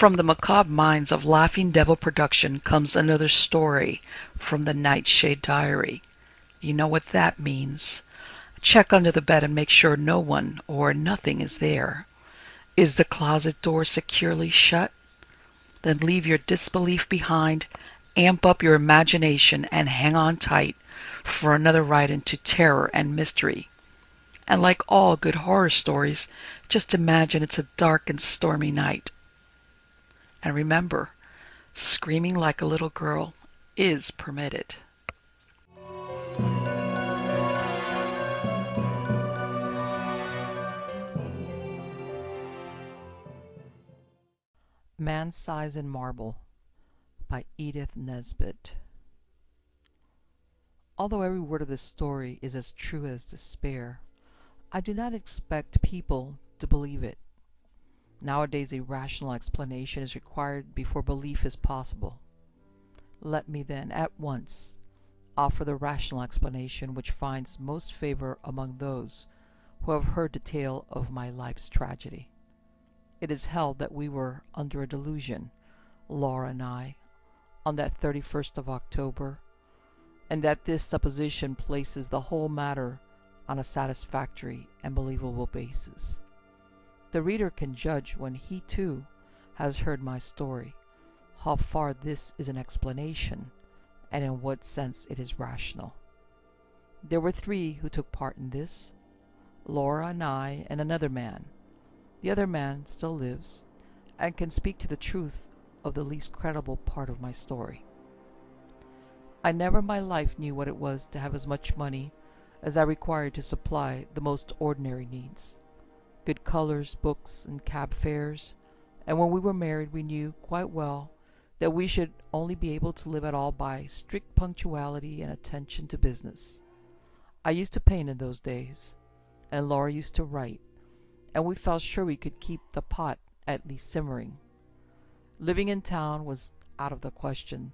From the macabre minds of Laughing Devil Production comes another story from the Nightshade Diary. You know what that means. Check under the bed and make sure no one or nothing is there. Is the closet door securely shut? Then leave your disbelief behind, amp up your imagination, and hang on tight for another ride into terror and mystery. And like all good horror stories, just imagine it's a dark and stormy night. And remember, screaming like a little girl is permitted. Man Size in Marble by Edith Nesbit. Although every word of this story is as true as despair, I do not expect people to believe it. Nowadays a rational explanation is required before belief is possible. Let me then, at once, offer the rational explanation which finds most favor among those who have heard the tale of my life's tragedy. It is held that we were under a delusion, Laura and I, on that 31st of October, and that this supposition places the whole matter on a satisfactory and believable basis. The reader can judge when he too has heard my story, how far this is an explanation, and in what sense it is rational. There were three who took part in this, Laura and I and another man. The other man still lives, and can speak to the truth of the least credible part of my story. I never in my life knew what it was to have as much money as I required to supply the most ordinary needs. Good colors, books, and cab fares, and when we were married we knew quite well that we should only be able to live at all by strict punctuality and attention to business. I used to paint in those days, and Laura used to write, and we felt sure we could keep the pot at least simmering. Living in town was out of the question,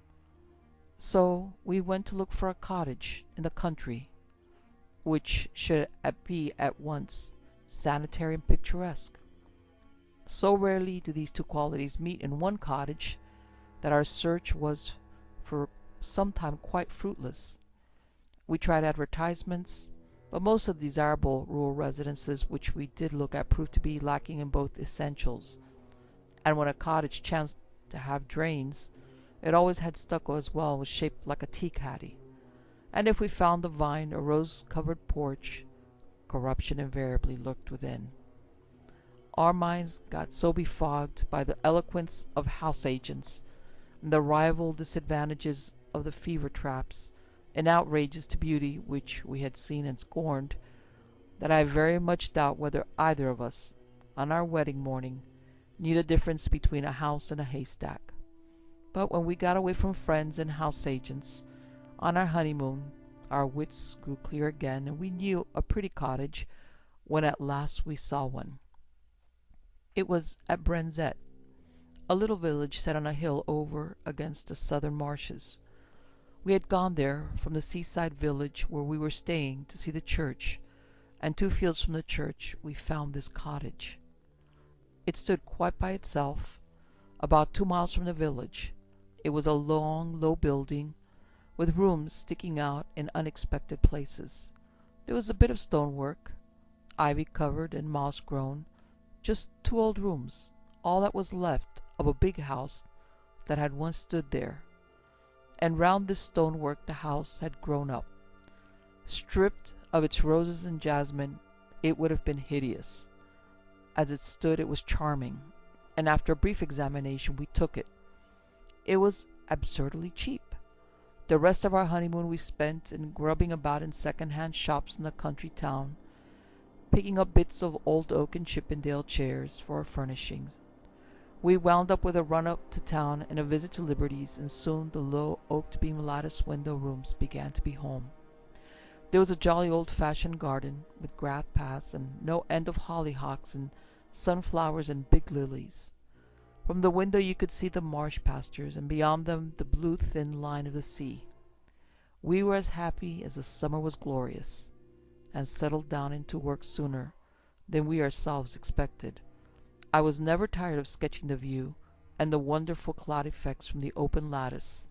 so we went to look for a cottage in the country, which should be at once sanitary and picturesque. So rarely do these two qualities meet in one cottage that our search was for some time quite fruitless. We tried advertisements, but most of the desirable rural residences which we did look at proved to be lacking in both essentials, and when a cottage chanced to have drains, it always had stucco as well, and was shaped like a tea caddy. And if we found a vine or rose-covered porch, corruption invariably lurked within. Our minds got so befogged by the eloquence of house agents, and the rival disadvantages of the fever traps and outrages to beauty which we had seen and scorned, that I very much doubt whether either of us, on our wedding morning, knew the difference between a house and a haystack. But when we got away from friends and house agents, on our honeymoon, our wits grew clear again, and we knew a pretty cottage when at last we saw one. It was at Brenzett, a little village set on a hill over against the southern marshes. We had gone there from the seaside village where we were staying to see the church, and 2 fields from the church we found this cottage. It stood quite by itself, about 2 miles from the village. It was a long, low building, with rooms sticking out in unexpected places. There was a bit of stonework, ivy-covered and moss-grown, just 2 old rooms, all that was left of a big house that had once stood there. And round this stonework the house had grown up. Stripped of its roses and jasmine, it would have been hideous. As it stood it was charming, and after a brief examination we took it. It was absurdly cheap. The rest of our honeymoon we spent in grubbing about in second-hand shops in the country town, picking up bits of old oak and Chippendale chairs for our furnishings. We wound up with a run up to town and a visit to Liberty's, and soon the low oaked beam lattice window rooms began to be home. There was a jolly old-fashioned garden, with grass paths and no end of hollyhocks and sunflowers and big lilies. From the window you could see the marsh pastures, and beyond them the blue thin line of the sea. We were as happy as the summer was glorious, and settled down into work sooner than we ourselves expected. I was never tired of sketching the view, and the wonderful cloud effects from the open lattice,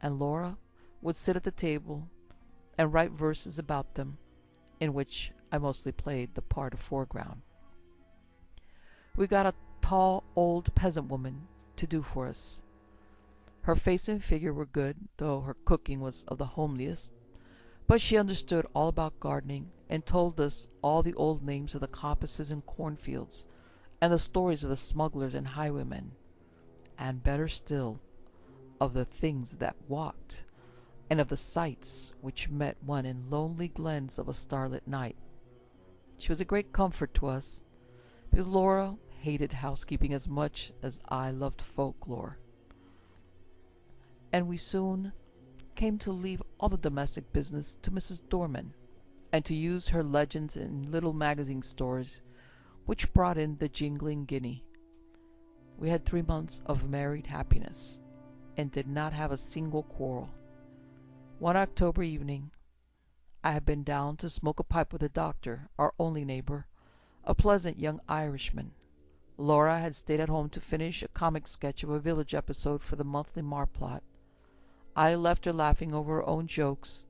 and Laura would sit at the table and write verses about them, in which I mostly played the part of foreground. We got a tall old peasant woman to do for us. Her face and figure were good, though her cooking was of the homeliest, but she understood all about gardening, and told us all the old names of the coppices and cornfields, and the stories of the smugglers and highwaymen, and, better still, of the things that walked, and of the sights which met one in lonely glens of a starlit night. She was a great comfort to us, because Laura hated housekeeping as much as I loved folklore, and we soon came to leave all the domestic business to Mrs. Dorman, and to use her legends in little magazine stories, which brought in the jingling guinea. We had 3 months of married happiness, and did not have a single quarrel. One October evening I had been down to smoke a pipe with the doctor, our only neighbor, a pleasant young Irishman. Laura had stayed at home to finish a comic sketch of a village episode for the monthly Marplot. I left her laughing over her own jokes,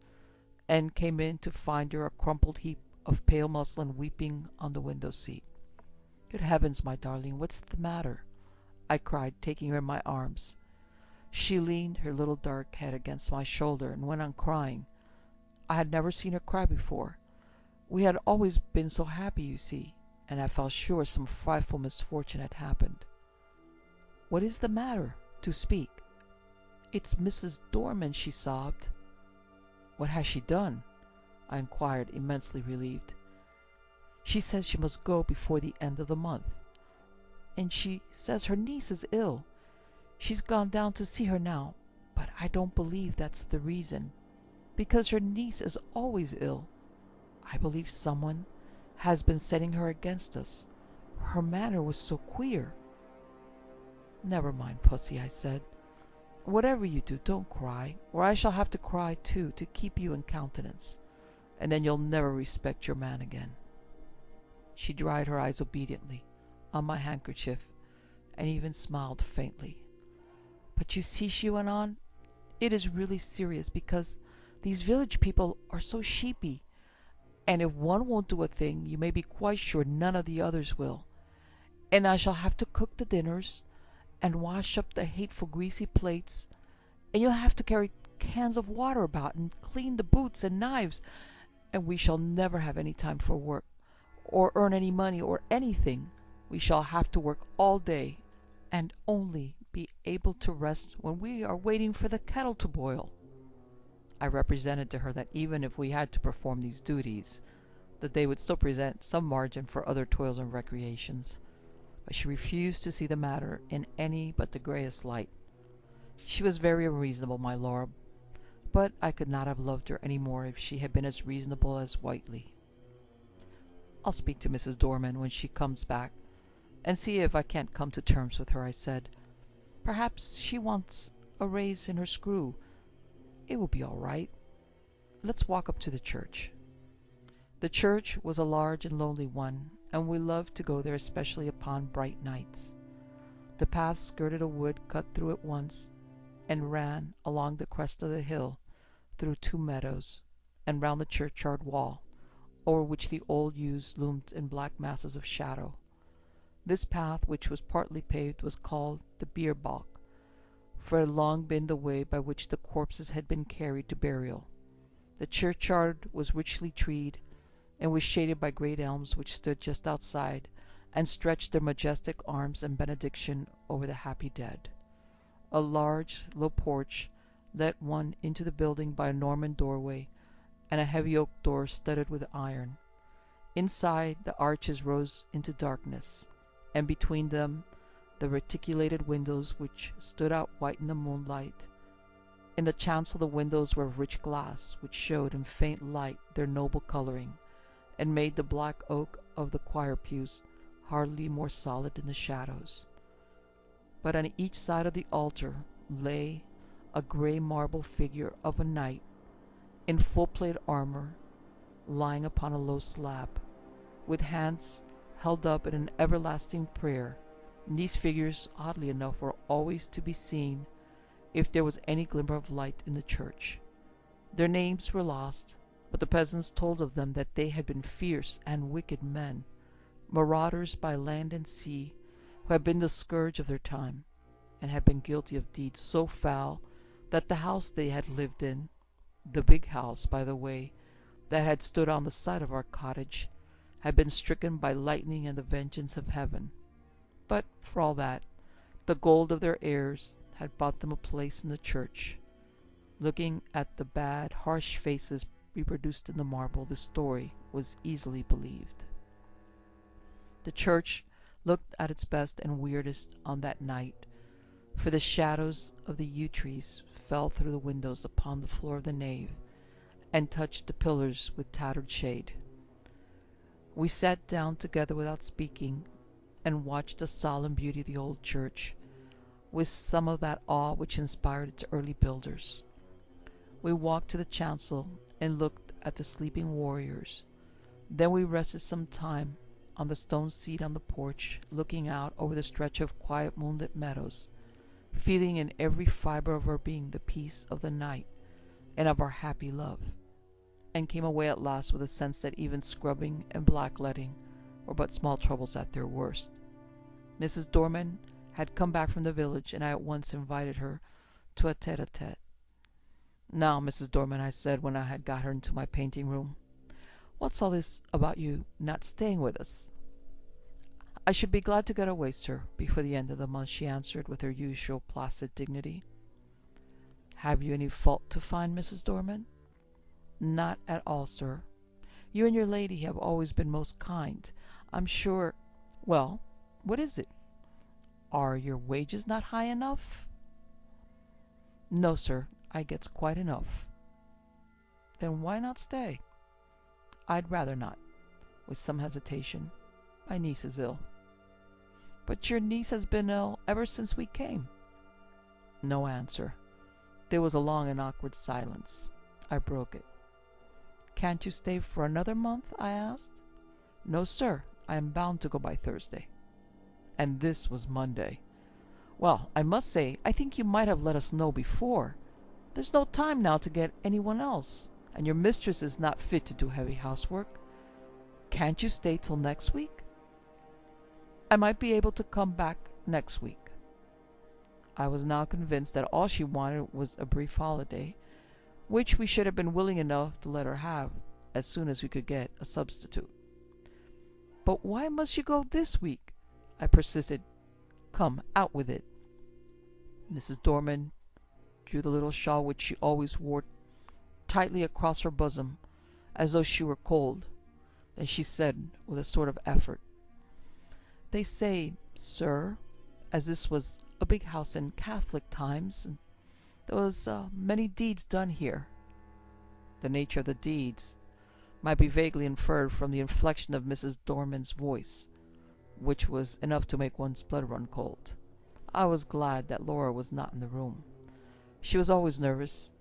and came in to find her a crumpled heap of pale muslin weeping on the window seat. "Good heavens, my darling, what's the matter?" I cried, taking her in my arms. She leaned her little dark head against my shoulder, and went on crying. I had never seen her cry before. We had always been so happy, you see, and I felt sure some frightful misfortune had happened. "What is the matter? Do speak." "It's Mrs. Dorman," she sobbed. "What has she done?" I inquired, immensely relieved. "She says she must go before the end of the month. And she says her niece is ill. She's gone down to see her now, but I don't believe that's the reason, because her niece is always ill. I believe someone has been setting her against us. Her manner was so queer." "Never mind, Pussy," I said. "Whatever you do, don't cry, or I shall have to cry too, to keep you in countenance, and then you'll never respect your man again." She dried her eyes obediently on my handkerchief, and even smiled faintly. "But you see," she went on, "it is really serious, because these village people are so sheepy, and if one won't do a thing, you may be quite sure none of the others will. And I shall have to cook the dinners, and wash up the hateful greasy plates, and you'll have to carry cans of water about, and clean the boots and knives, and we shall never have any time for work, or earn any money, or anything. We shall have to work all day, and only be able to rest when we are waiting for the kettle to boil." I represented to her that even if we had to perform these duties, that they would still present some margin for other toils and recreations, but she refused to see the matter in any but the greyest light. She was very unreasonable, my Laura, but I could not have loved her any more if she had been as reasonable as Whiteley. "I'll speak to Mrs. Dorman when she comes back, and see if I can't come to terms with her," I said. "Perhaps she wants a raise in her screw. It will be all right. Let's walk up to the church." The church was a large and lonely one, and we loved to go there, especially upon bright nights. The path skirted a wood cut through it once, and ran along the crest of the hill, through 2 meadows, and round the churchyard wall, over which the old yews loomed in black masses of shadow. This path, which was partly paved, was called the bier balk, for it had long been the way by which the corpses had been carried to burial. The churchyard was richly treed, and was shaded by great elms which stood just outside, and stretched their majestic arms in benediction over the happy dead. A large, low porch let one into the building by a Norman doorway, and a heavy oak door studded with iron. Inside, the arches rose into darkness, and between them the reticulated windows which stood out white in the moonlight. In the chancel the windows were of rich glass, which showed in faint light their noble colouring, and made the black oak of the choir pews hardly more solid in the shadows. But on each side of the altar lay a grey marble figure of a knight, in full plate armour, lying upon a low slab, with hands held up in an everlasting prayer, These figures, oddly enough, were always to be seen if there was any glimmer of light in the church. Their names were lost, but the peasants told of them that they had been fierce and wicked men, marauders by land and sea, who had been the scourge of their time, and had been guilty of deeds so foul that the house they had lived in, the big house, by the way, that had stood on the site of our cottage, had been stricken by lightning and the vengeance of heaven. But, for all that, the gold of their heirs had bought them a place in the church. Looking at the bad, harsh faces reproduced in the marble, the story was easily believed. The church looked at its best and weirdest on that night, for the shadows of the yew trees fell through the windows upon the floor of the nave, and touched the pillars with tattered shade. We sat down together without speaking, and watched the solemn beauty of the old church, with some of that awe which inspired its early builders. We walked to the chancel and looked at the sleeping warriors. Then we rested some time on the stone seat on the porch, looking out over the stretch of quiet moonlit meadows, feeling in every fibre of our being the peace of the night and of our happy love, and came away at last with a sense that even scrubbing and blackleading were but small troubles at their worst. Mrs. Dorman had come back from the village, and I at once invited her to a tete-a-tete. "Now, Mrs. Dorman," I said, when I had got her into my painting room, "what's all this about you not staying with us?" "I should be glad to get away, sir, before the end of the month," she answered, with her usual placid dignity. "Have you any fault to find, Mrs. Dorman?" "Not at all, sir. You and your lady have always been most kind. I'm sure—" "Well, what is it? Are your wages not high enough?" "No, sir, I gets quite enough." "Then why not stay?" "I'd rather not." With some hesitation, "My niece is ill." "But your niece has been ill ever since we came." No answer. There was a long and awkward silence. I broke it. "Can't you stay for another month?" I asked. "No, sir. I am bound to go by Thursday." And this was Monday. "Well, I must say, I think you might have let us know before. There's no time now to get anyone else, and your mistress is not fit to do heavy housework. Can't you stay till next week?" "I might be able to come back next week." I was now convinced that all she wanted was a brief holiday, which we should have been willing enough to let her have as soon as we could get a substitute. "But why must you go this week?" I persisted. "Come, out with it." Mrs. Dorman drew the little shawl which she always wore tightly across her bosom, as though she were cold. Then she said, with a sort of effort, "They say, sir, as this was a big house in Catholic times, and there was many deeds done here." The nature of the deeds might be vaguely inferred from the inflection of Mrs. Dorman's voice, which was enough to make one's blood run cold. I was glad that Laura was not in the room. She was always nervous,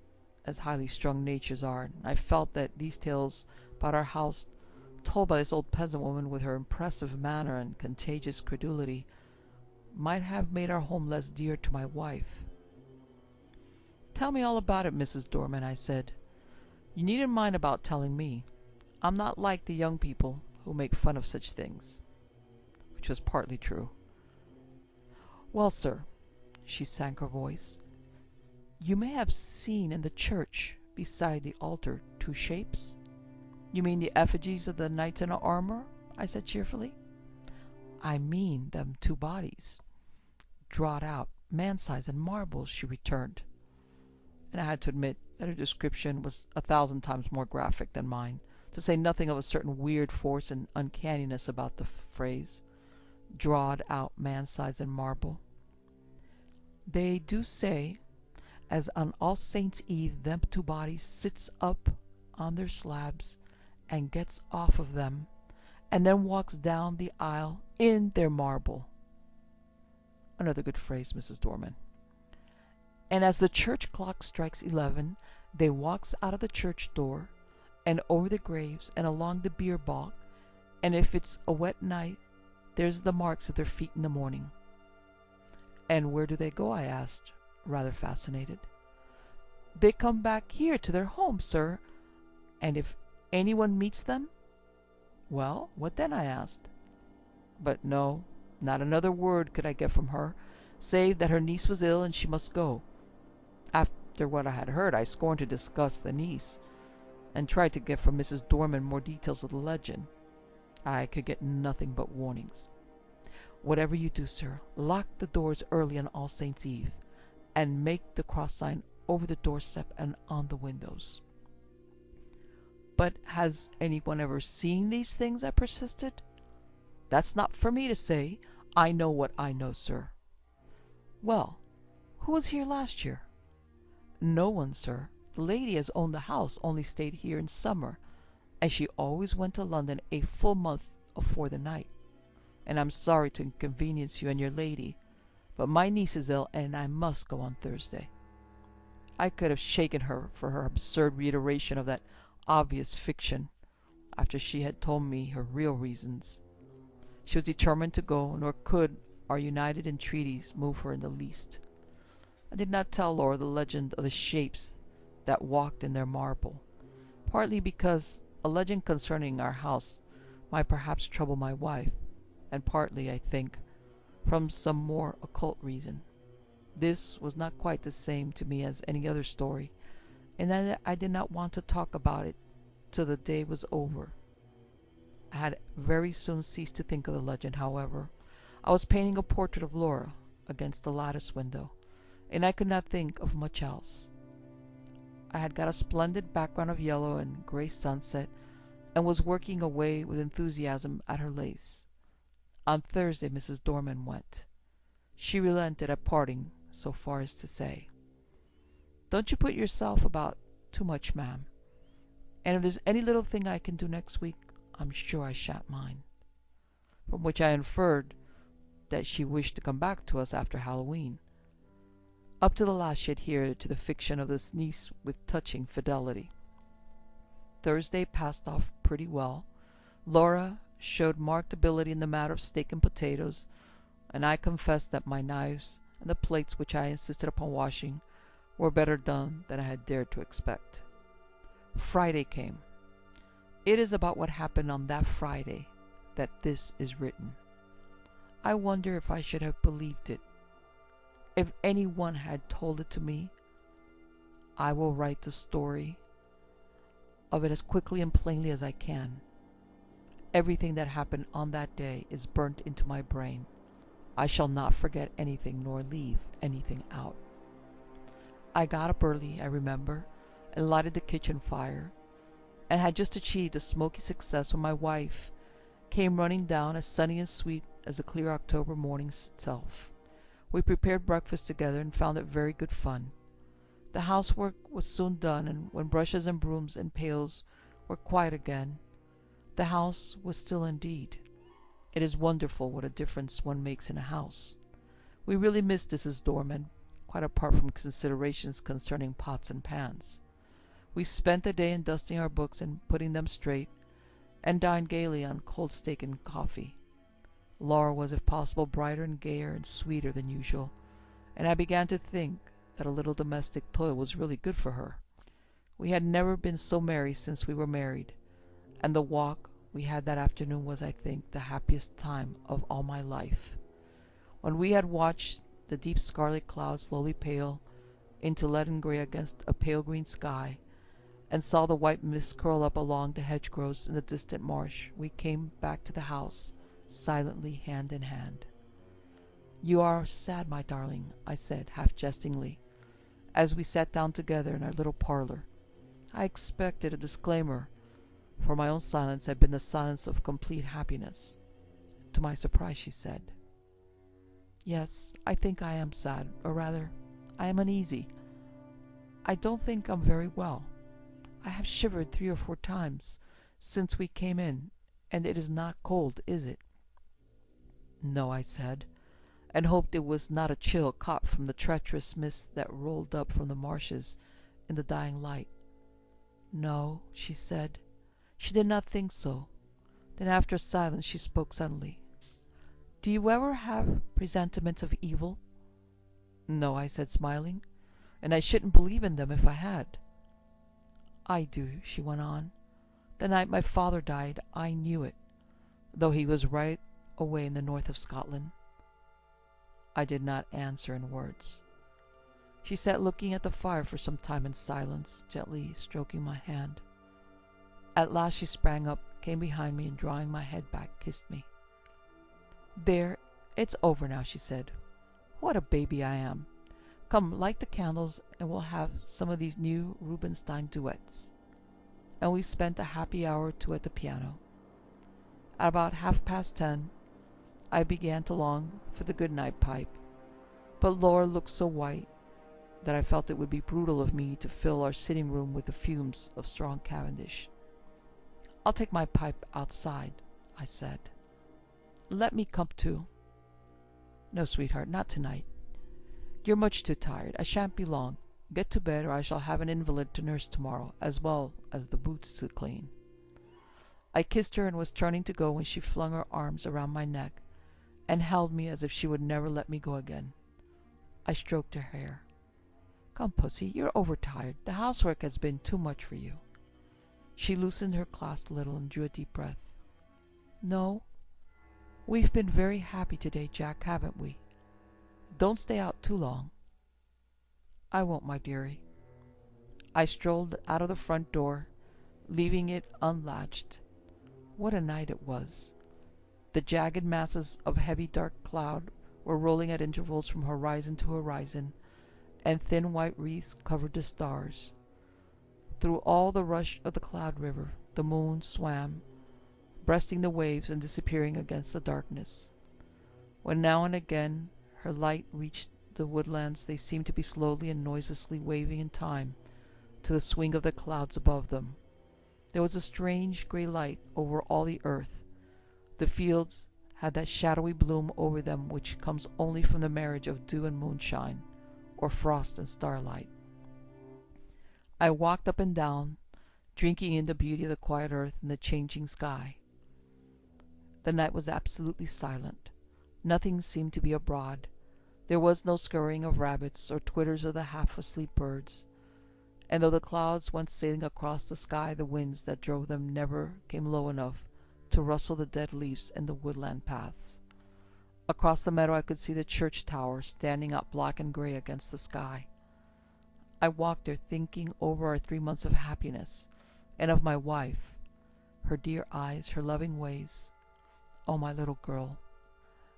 as highly strung natures are, and I felt that these tales about our house, told by this old peasant woman with her impressive manner and contagious credulity, might have made our home less dear to my wife. "Tell me all about it, Mrs. Dorman," I said. "You needn't mind about telling me. I'm not like the young people who make fun of such things." Which was partly true. "Well, sir," she sank her voice, "you may have seen in the church, beside the altar, two shapes?" "You mean the effigies of the knights in armor?" I said cheerfully. "I mean them two bodies, drawed out, man-size, in marble," she returned. And I had to admit that her description was 1,000 times more graphic than mine, to say nothing of a certain weird force and uncanniness about the phrase, "drawed out, man-size, in marble." "They do say as on All Saints' Eve them two bodies sits up on their slabs and gets off of them, and then walks down the aisle in their marble." Another good phrase, Mrs. Dorman. "And as the church clock strikes 11, they walks out of the church door, and over the graves, and along the bier balk, and if it's a wet night, there's the marks of their feet in the morning. And where do they go? I asked, rather fascinated. They come back here to their home, sir. And if anyone meets them? Well, what then? I asked. But no, not another word could I get from her, save that her niece was ill and she must go. After what I had heard, I scorned to discuss the niece, and tried to get from Mrs. Dorman more details of the legend. I could get nothing but warnings. Whatever you do, sir, lock the doors early on All Saints' Eve, and make the cross sign over the doorstep and on the windows. But has anyone ever seen these things? I persisted. That's not for me to say. I know what I know, sir. Well, who was here last year? No one, sir. The lady has owned the house, only stayed here in summer, and she always went to London a full month afore the night. And I'm sorry to inconvenience you and your lady, but my niece is ill, and I must go on Thursday. I could have shaken her for her absurd reiteration of that obvious fiction, after she had told me her real reasons. She was determined to go, nor could our united entreaties move her in the least. I did not tell Laura the legend of the shapes that walked in their marble, partly because a legend concerning our house might perhaps trouble my wife, and partly, I think, from some more occult reason. This was not quite the same to me as any other story, and I did not want to talk about it till the day was over. I had very soon ceased to think of the legend, however. I was painting a portrait of Laura against the lattice window, and I could not think of much else. I had got a splendid background of yellow and gray sunset, and was working away with enthusiasm at her lace. On Thursday Mrs. Dorman went. She relented at parting so far as to say, "Don't you put yourself about too much, ma'am, and if there's any little thing I can do next week, I'm sure I shan't mind." From which I inferred that she wished to come back to us after Halloween. Up to the last she adhered to the fiction of this niece with touching fidelity. Thursday passed off pretty well. Laura showed marked ability in the matter of steak and potatoes, and I confessed that my knives and the plates which I insisted upon washing were better done than I had dared to expect. Friday came. It is about what happened on that Friday that this is written. I wonder if I should have believed it. If anyone had told it to me. I will write the story of it as quickly and plainly as I can. Everything that happened on that day is burnt into my brain. I shall not forget anything nor leave anything out. I got up early, I remember, and lighted the kitchen fire, and had just achieved a smoky success when my wife came running down, as sunny and sweet as the clear October morning itself. We prepared breakfast together and found it very good fun. The housework was soon done, and when brushes and brooms and pails were quiet again, the house was still indeed. It is wonderful what a difference one makes in a house. We really missed Mrs. Dorman, quite apart from considerations concerning pots and pans. We spent the day in dusting our books and putting them straight, and dined gaily on cold steak and coffee. Laura was, if possible, brighter and gayer and sweeter than usual, and I began to think that a little domestic toil was really good for her. We had never been so merry since we were married, and the walk we had that afternoon was, I think, the happiest time of all my life. When we had watched the deep scarlet clouds slowly pale into leaden grey against a pale green sky, and saw the white mist curl up along the hedgerows in the distant marsh, we came back to the house, silently, hand in hand. "You are sad, my darling," I said, half jestingly, as we sat down together in our little parlour. I expected a disclaimer, for my own silence had been the silence of complete happiness. To my surprise she said, "Yes, I think I am sad, or rather, I am uneasy. I don't think I'm very well. I have shivered 3 or 4 times since we came in, and it is not cold, is it?" "No," I said, and hoped it was not a chill caught from the treacherous mist that rolled up from the marshes in the dying light. "No," she said. She did not think so. Then after a silence she spoke suddenly. "Do you ever have presentiments of evil?" No, I said, smiling, and I shouldn't believe in them if I had. I do, she went on. The night my father died, I knew it, though he was right away in the north of Scotland. I did not answer in words. She sat looking at the fire for some time in silence, gently stroking my hand. At last she sprang up, came behind me, and drawing my head back, kissed me. There, it's over now, she said. What a baby I am. Come, light the candles, and we'll have some of these new Rubinstein duets. And we spent a happy hour or two at the piano. At about 10:30, I began to long for the good-night pipe, but Laura looked so white that I felt it would be brutal of me to fill our sitting room with the fumes of strong Cavendish. I'll take my pipe outside, I said. Let me come too. No, sweetheart, not tonight. You're much too tired. I shan't be long. Get to bed, or I shall have an invalid to nurse tomorrow, as well as the boots to clean. I kissed her and was turning to go when she flung her arms around my neck and held me as if she would never let me go again. I stroked her hair. Come, pussy, you're overtired. The housework has been too much for you. She loosened her clasp a little and drew a deep breath. No, we've been very happy today, Jack, haven't we? Don't stay out too long. I won't, my dearie. I strolled out of the front door, leaving it unlatched. What a night it was! The jagged masses of heavy dark cloud were rolling at intervals from horizon to horizon, and thin white wreaths covered the stars. Through all the rush of the cloud river, the moon swam, breasting the waves and disappearing against the darkness. When now and again her light reached the woodlands, they seemed to be slowly and noiselessly waving in time to the swing of the clouds above them. There was a strange grey light over all the earth. The fields had that shadowy bloom over them which comes only from the marriage of dew and moonshine, or frost and starlight. I walked up and down, drinking in the beauty of the quiet earth and the changing sky. The night was absolutely silent. Nothing seemed to be abroad. There was no scurrying of rabbits or twitters of the half-asleep birds, and though the clouds went sailing across the sky, the winds that drove them never came low enough to rustle the dead leaves in the woodland paths. Across the meadow I could see the church tower standing up black and grey against the sky. I walked there thinking over our 3 months of happiness, and of my wife, her dear eyes, her loving ways. Oh, my little girl,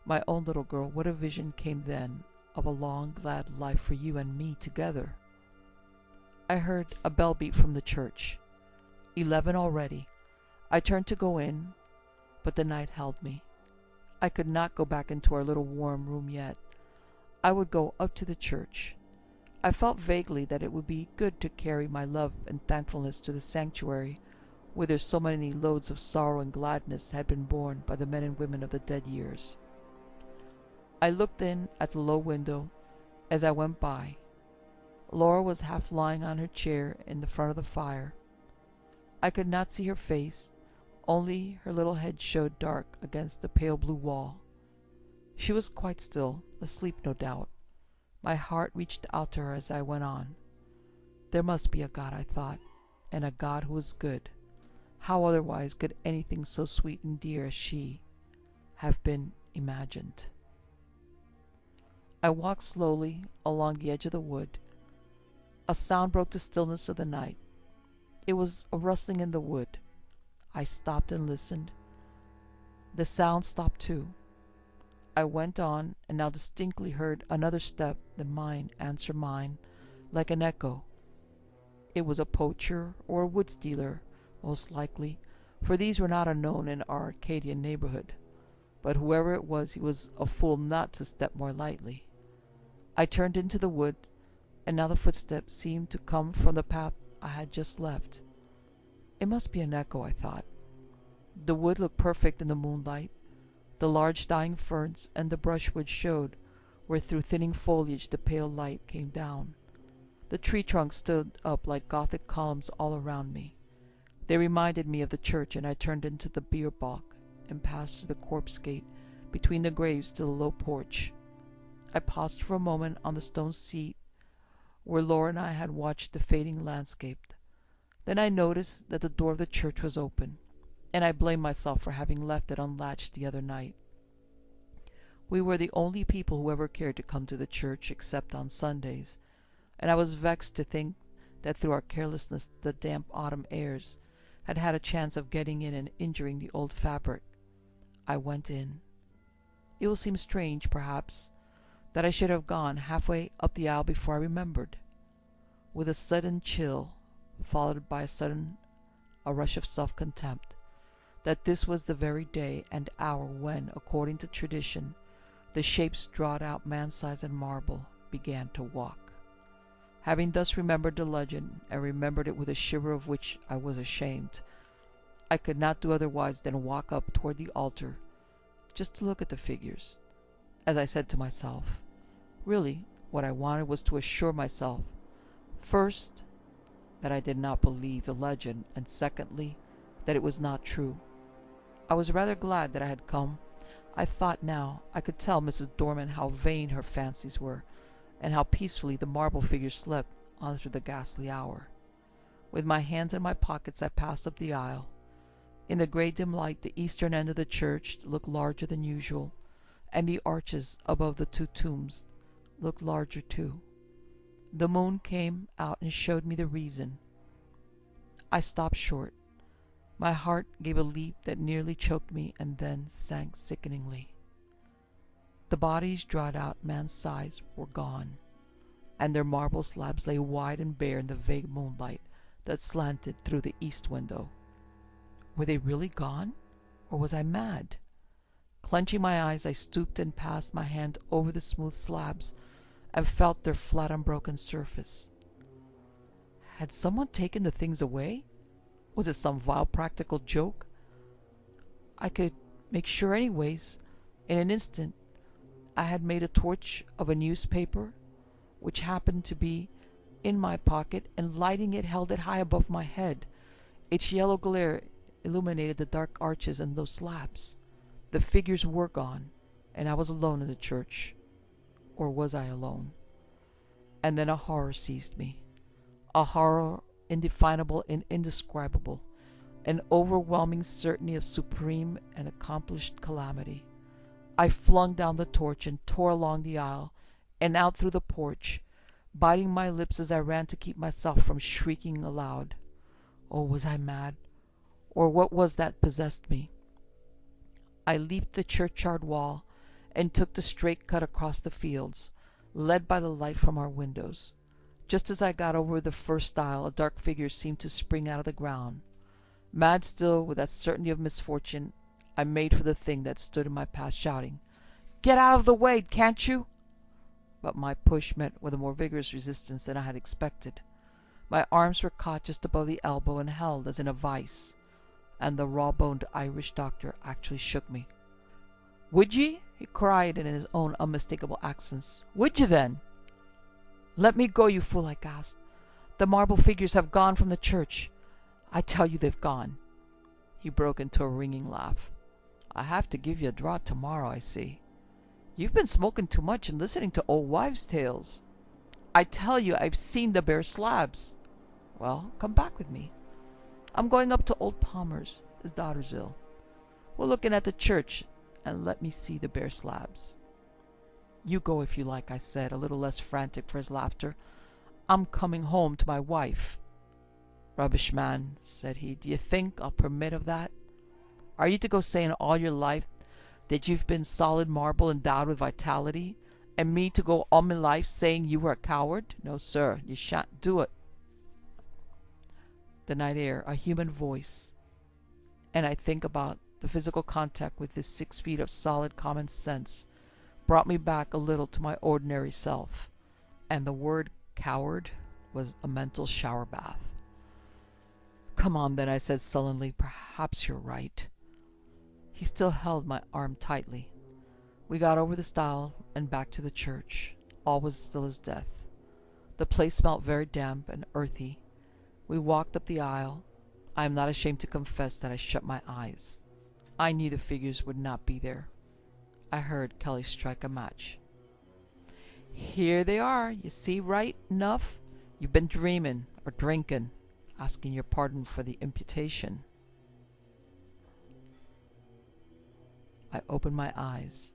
my own little girl, what a vision came then of a long, glad life for you and me together. I heard a bell beat from the church. 11 already. I turned to go in, but the night held me. I could not go back into our little warm room yet. I would go up to the church. I felt vaguely that it would be good to carry my love and thankfulness to the sanctuary whither so many loads of sorrow and gladness had been borne by the men and women of the dead years. I looked in at the low window as I went by. Laura was half lying on her chair in the front of the fire. I could not see her face, only her little head showed dark against the pale blue wall. She was quite still, asleep no doubt. My heart reached out to her as I went on. There must be a God, I thought, and a God who is good. How otherwise could anything so sweet and dear as she have been imagined? I walked slowly along the edge of the wood. A sound broke the stillness of the night. It was a rustling in the wood. I stopped and listened. The sound stopped too. I went on, and now distinctly heard another step than mine answer mine, like an echo. It was a poacher or a wood stealer, most likely, for these were not unknown in our Arcadian neighbourhood. But whoever it was, he was a fool not to step more lightly. I turned into the wood, and now the footsteps seemed to come from the path I had just left. It must be an echo, I thought. The wood looked perfect in the moonlight. The large dying ferns and the brushwood showed where through thinning foliage the pale light came down. The tree trunks stood up like Gothic columns all around me. They reminded me of the church, and I turned into the bierbalk and passed through the corpse gate between the graves to the low porch. I paused for a moment on the stone seat where Laura and I had watched the fading landscape. Then I noticed that the door of the church was open, and I blamed myself for having left it unlatched the other night. We were the only people who ever cared to come to the church except on Sundays, and I was vexed to think that through our carelessness the damp autumn airs had had a chance of getting in and injuring the old fabric. I went in. It will seem strange, perhaps, that I should have gone halfway up the aisle before I remembered, with a sudden chill, followed by a rush of self-contempt, that this was the very day and hour when, according to tradition, the shapes drawn out man-size in marble began to walk. Having thus remembered the legend, and remembered it with a shiver of which I was ashamed, I could not do otherwise than walk up toward the altar, just to look at the figures. As I said to myself, really, what I wanted was to assure myself, first, that I did not believe the legend, and secondly, that it was not true. I was rather glad that I had come. I thought now I could tell Mrs. Dorman how vain her fancies were, and how peacefully the marble figures slept on through the ghastly hour. With my hands in my pockets I passed up the aisle. In the grey dim light the eastern end of the church looked larger than usual, and the arches above the two tombs looked larger too. The moon came out and showed me the reason. I stopped short. My heart gave a leap that nearly choked me and then sank sickeningly. The bodies drawn out man's size were gone, and their marble slabs lay wide and bare in the vague moonlight that slanted through the east window. Were they really gone, or was I mad? Clenching my eyes, I stooped and passed my hand over the smooth slabs and felt their flat unbroken surface. Had someone taken the things away? Was it some vile practical joke? I could make sure anyways. In an instant I had made a torch of a newspaper, which happened to be in my pocket, and lighting it held it high above my head. Its yellow glare illuminated the dark arches and those slabs. The figures were gone, and I was alone in the church. Or was I alone? And then a horror seized me. A horror indefinable and indescribable, an overwhelming certainty of supreme and accomplished calamity. I flung down the torch and tore along the aisle and out through the porch, biting my lips as I ran to keep myself from shrieking aloud. Oh, was I mad? Or what was that possessed me? I leaped the churchyard wall and took the straight cut across the fields, led by the light from our windows. Just as I got over the first stile, a dark figure seemed to spring out of the ground. Mad still with that certainty of misfortune, I made for the thing that stood in my path, shouting, "Get out of the way, can't you?" But my push met with a more vigorous resistance than I had expected. My arms were caught just above the elbow and held as in a vice, and the raw-boned Irish doctor actually shook me. "Would ye?" he cried in his own unmistakable accents. "Would ye, then?" "Let me go, you fool!" I gasped. "The marble figures have gone from the church. I tell you they've gone." He broke into a ringing laugh. "I have to give you a draught tomorrow, I see. You've been smoking too much and listening to old wives' tales. I tell you I've seen the bare slabs." "Well, come back with me." "I'm going up to old Palmer's. His daughter's ill. We'll look in at the church and let me see the bare slabs." "You go if you like," I said, a little less frantic for his laughter. "I'm coming home to my wife." "Rubbish, man," said he. "Do you think I'll permit of that? Are you to go saying all your life that you've been solid marble endowed with vitality, and me to go all my life saying you were a coward? No, sir, you shan't do it." The night air, a human voice, and I think about the physical contact with this 6 feet of solid common sense, brought me back a little to my ordinary self, and the word coward was a mental shower bath. "Come on, then," I said sullenly. "Perhaps you're right." He still held my arm tightly. We got over the stile and back to the church. All was still as death. The place smelt very damp and earthy. We walked up the aisle. I am not ashamed to confess that I shut my eyes. I knew the figures would not be there. I heard Kelly strike a match. Here they are, you see right enough. You've been dreaming or drinking, asking your pardon for the imputation. I opened my eyes.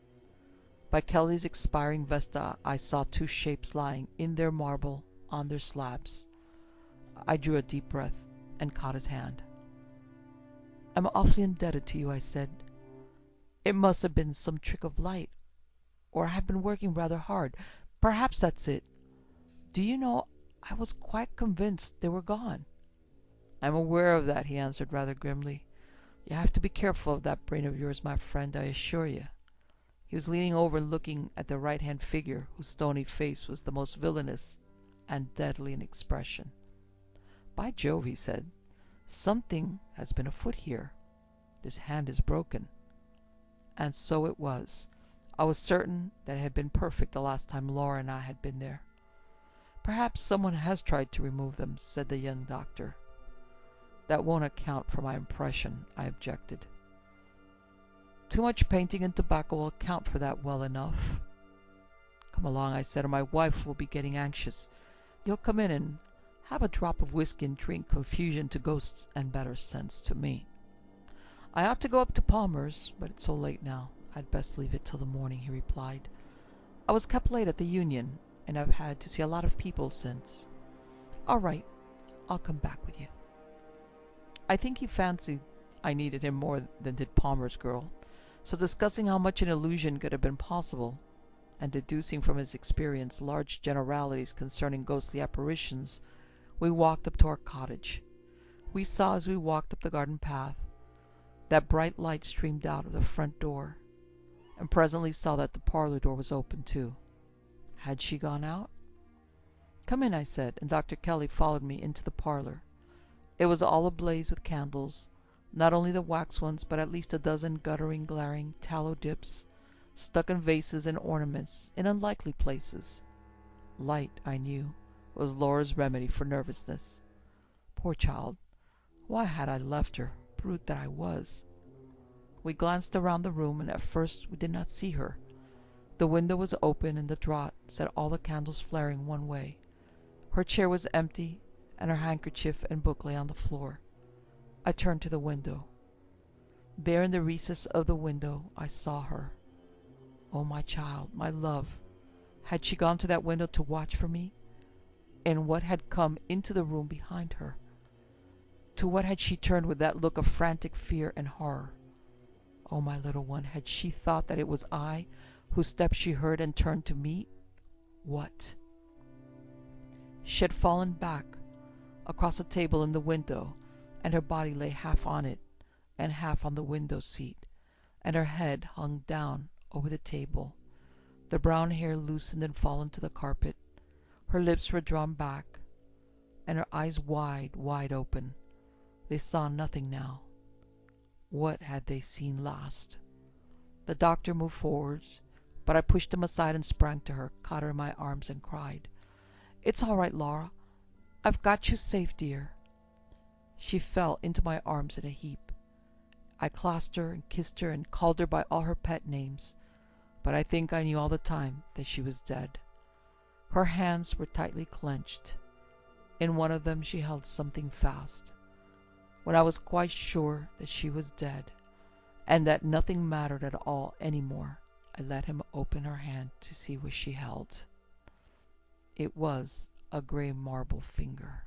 By Kelly's expiring vesta I saw two shapes lying in their marble on their slabs. I drew a deep breath and caught his hand. "I'm awfully indebted to you," I said. "It must have been some trick of light, or I have been working rather hard. Perhaps that's it. Do you know, I was quite convinced they were gone." "I'm aware of that," he answered rather grimly. "You have to be careful of that brain of yours, my friend, I assure you." He was leaning over and looking at the right-hand figure, whose stony face was the most villainous and deadly in expression. "By Jove," he said, "something has been afoot here. This hand is broken." And so it was. I was certain that it had been perfect the last time Laura and I had been there. "Perhaps someone has tried to remove them," said the young doctor. "That won't account for my impression," I objected. "Too much painting and tobacco will account for that well enough." "Come along," I said, "or my wife will be getting anxious. You'll come in and have a drop of whiskey and drink confusion to ghosts and better sense to me." "I ought to go up to Palmer's, but it's so late now. I'd best leave it till the morning," he replied. "I was kept late at the Union, and I've had to see a lot of people since." "All right, I'll come back with you." I think he fancied I needed him more than did Palmer's girl. So discussing how much an illusion could have been possible, and deducing from his experience large generalities concerning ghostly apparitions, we walked up to our cottage. We saw, as we walked up the garden path, that bright light streamed out of the front door, and presently saw that the parlor door was open too. Had she gone out? "Come in," I said, and Dr. Kelly followed me into the parlor. It was all ablaze with candles, not only the wax ones, but at least a dozen guttering, glaring tallow dips, stuck in vases and ornaments in unlikely places. Light, I knew, was Laura's remedy for nervousness. Poor child! Why had I left her, brute that I was? We glanced around the room, and at first we did not see her. The window was open, and the draught set all the candles flaring one way. Her chair was empty, and her handkerchief and book lay on the floor. I turned to the window. There in the recess of the window I saw her. Oh, my child, my love! Had she gone to that window to watch for me? And what had come into the room behind her? To what had she turned with that look of frantic fear and horror? Oh, my little one, had she thought that it was I whose step she heard and turned to meet? What? She had fallen back across a table in the window, and her body lay half on it and half on the window seat, and her head hung down over the table, the brown hair loosened and fallen to the carpet. Her lips were drawn back, and her eyes wide, wide open. They saw nothing now. What had they seen last? The doctor moved forwards, but I pushed him aside and sprang to her, caught her in my arms, and cried, "It's all right, Laura. I've got you safe, dear." She fell into my arms in a heap. I clasped her and kissed her and called her by all her pet names, but I think I knew all the time that she was dead. Her hands were tightly clenched. In one of them she held something fast. When I was quite sure that she was dead, and that nothing mattered at all any more, I let him open her hand to see what she held. It was a grey marble finger.